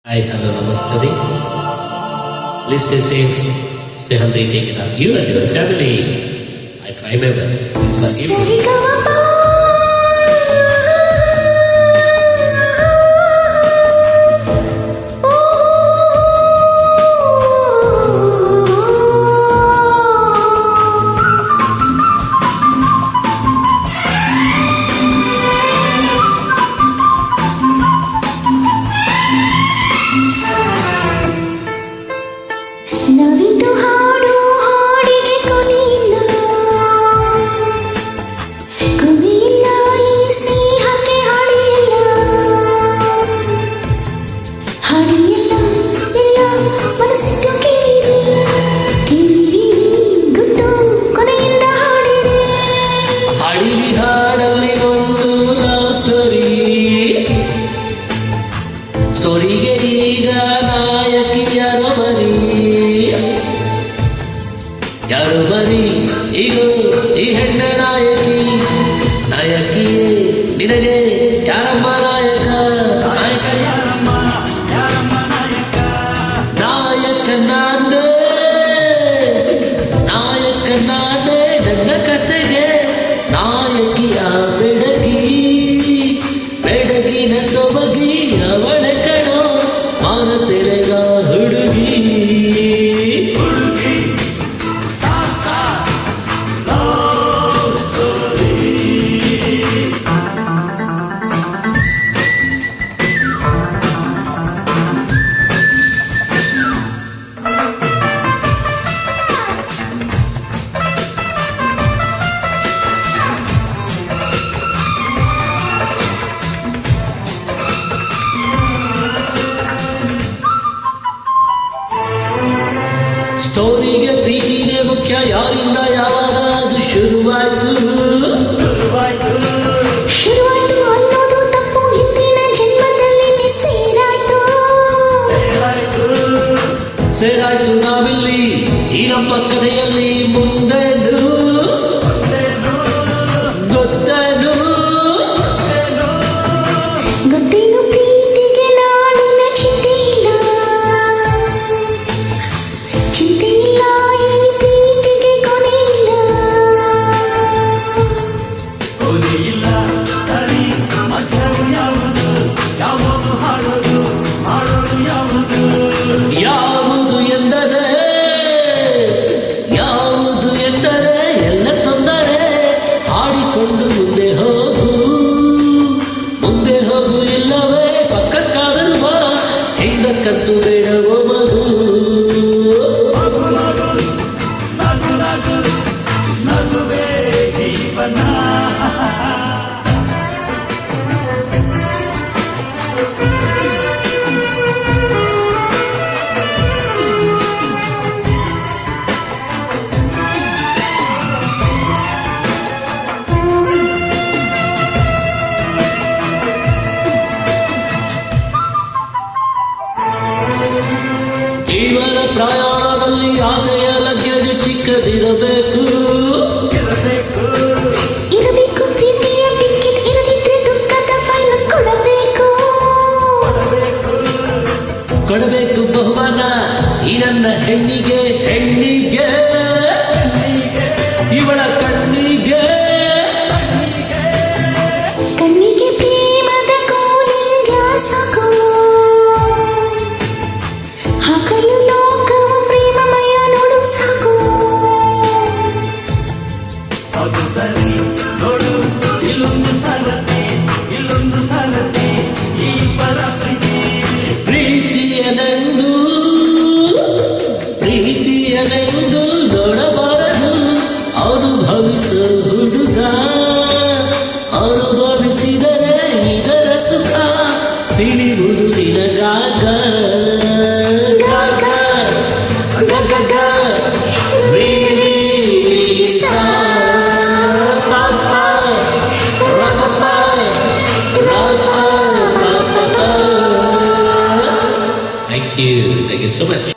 Hi, hello, namaste. Please stay safe, stay healthy, take care of you and your family. I try my best. Please forgive me. ನವಿದು ಹಾಡು ಹಾಡಿಗೆ ಕೊನೆಯಿಲ್ಲ, ಕೊನೆಯಿಲ್ಲ ಈ ಸ್ನೇಹಕ್ಕೆ ಹಾಡಿಲ್ಲ, ಹಾಡಿಲ್ಲ ಎಲ್ಲ ಮನಸ್ಸಿಟ್ಟು ಕೇಳಿರಿ, ಕೇಳಿರಿ ಗುಟ್ಟು ಕೊನೆಯಿಂದ ಹಾಡಿರಿ. ಹಾಡಿರಿ ಹಾಡಲ್ಲಿ ಒಂದು ಲವ್ ಸ್ಟೋರಿ, ಸ್ಟೋರಿಗೆ ಈಗ ನಾಯಕಿ ಯಾರೋ ಬರೀ, ಯಾರು ಬರೀ ಈಗ ಈ ಹೆಣ್ಣ ನಾಯಕಿ, ನಾಯಕಿಯೇ ನಿನಗೆ ಯಾರಮ್ಮ ನಾಯಕ, ನಾಯಕ ಯಾರಮ್ಮ, ಯಾರಮ್ಮ ನಾಯಕ, ನಾಯಕ ನಾನೇ, ನಾಯಕ ನಾನೇ ನನ್ನ ಕತೆಗೆ, ನಾಯಕಿಯ ಬೆಡಗಿ, ಬೆಡಗಿನ ಸೊಬಗಿ ಅವಳ ಕಣೋ ಮನಸೆಳೆದ ಹುಡುಗಿ. ಸ್ಟೋರಿಗೆ ಪ್ರೀತಿಗೆ ಮುಖ್ಯ, ಯಾರಿಂದ ಯಾವಾಗ ಅದು ಶುರುವಾಯ್ತು, ಶುರುವಾಯ್ತು ಅನ್ನೋದು ತಪ್ಪು, ಹಿಂದಿನ ಜನ್ಮದಲ್ಲಿ ಸೇರಾಯ್ತು ನಾವಿಲ್ಲಿ ಈ ನಮ್ಮ ಕಥೆಯಲ್ಲಿ, ಮುಂದೆನು ಗೊತ್ತೇನು, ಗೊತ್ತೇನು ಪ್ರೀತಿಗೆ ನಾಡಿನ ಚಿಂತೆ ಇಲ್ಲ, ಚಿಂತೆ ಇಲ್ಲ ಈ ಪ್ರೀತಿಗೆ ಕೊನೆ ಇಲ್ಲ, ಕೊನೆಯಿಲ್ಲ ಸರಿ ಮಧ್ಯವು ಯಾವುದು, ಯಾವುದು ಹಾಡೋದು, ಹಾಡೋದು ಯಾವುದು, ಯಾವುದು ಎಂದರೆ, ಯಾವುದು ಎಂದರೆ ಎಲ್ಲ ತೊಂದರೆ, ಹಾಡಿಕೊಂಡು ಮುಂದೆ ಹೋಗು, ಮುಂದೆ ಹೋಗು, ಇಲ್ಲವೇ ಪಕ್ಕಕ್ಕಾದರೂ ಬಾ, ಹಿಂದಕ್ಕಂತೂ ಬೇಡವೋ ಮಗು. ನಗು ನಗು ನಗು ನಗು ನಗುವೇ ಜೀವನ. ಜೀವನ ಪ್ರಯಾಣದಲ್ಲಿ ಆಸೆಯ ಲಗ್ಗೆಜು ಚಿಕ್ಕದಿರಬೇಕು, ಇರಬೇಕು ಪ್ರೀತಿಯ ಟಿಕೆಟ್, ಇರದಿದ್ರೆ ದುಃಖದ ಫೈಲ್ ಕೊಡಬೇಕು, ಕೊಡಬೇಕು ಬಹುಮಾನ ಈ ನನ್ನ ಹೆಣ್ಣಿಗೆ, ಹೆಣ್ಣಿಗೆ ಇವಳ ಕಣ್ಣಿಗೆ, ಕಣ್ಣಿಗೆ ಪ್ರೇಮದ ಕೋಲಿಂಗ ಸಾಕು, ಹಾಕಲು ಲೋಕವು ಪ್ರೇಮಮಯ ನೋಡು ಸಾಕು, ಅದು ಸರಿ ನೋಡು ಇಲ್ಲೊಂದು ಸರತಿ, ಇಲ್ಲೊಂದು ಸರತಿ, ಈ ಪರ ಪ್ರೀತಿ, ಪ್ರೀತಿಯನೆಂದು, ಪ್ರೀತಿಯನೆಂದು ನೋಡಬಾರದು, ಅನುಭವಿಸೋ ಹುಡುಗ, ಅನುಭವಿಸಿದರೆ ಇದರ ಸುಖ ತಿಳಿಯುವುದು ನಿನಗಾಗ, ಗಾಗ, ಗಗ, ರೀ, ಸಾ, ಪ, ಪ, ರ, ಪ, ರ, ಪ, ಪ, ಪ. Thank you so much.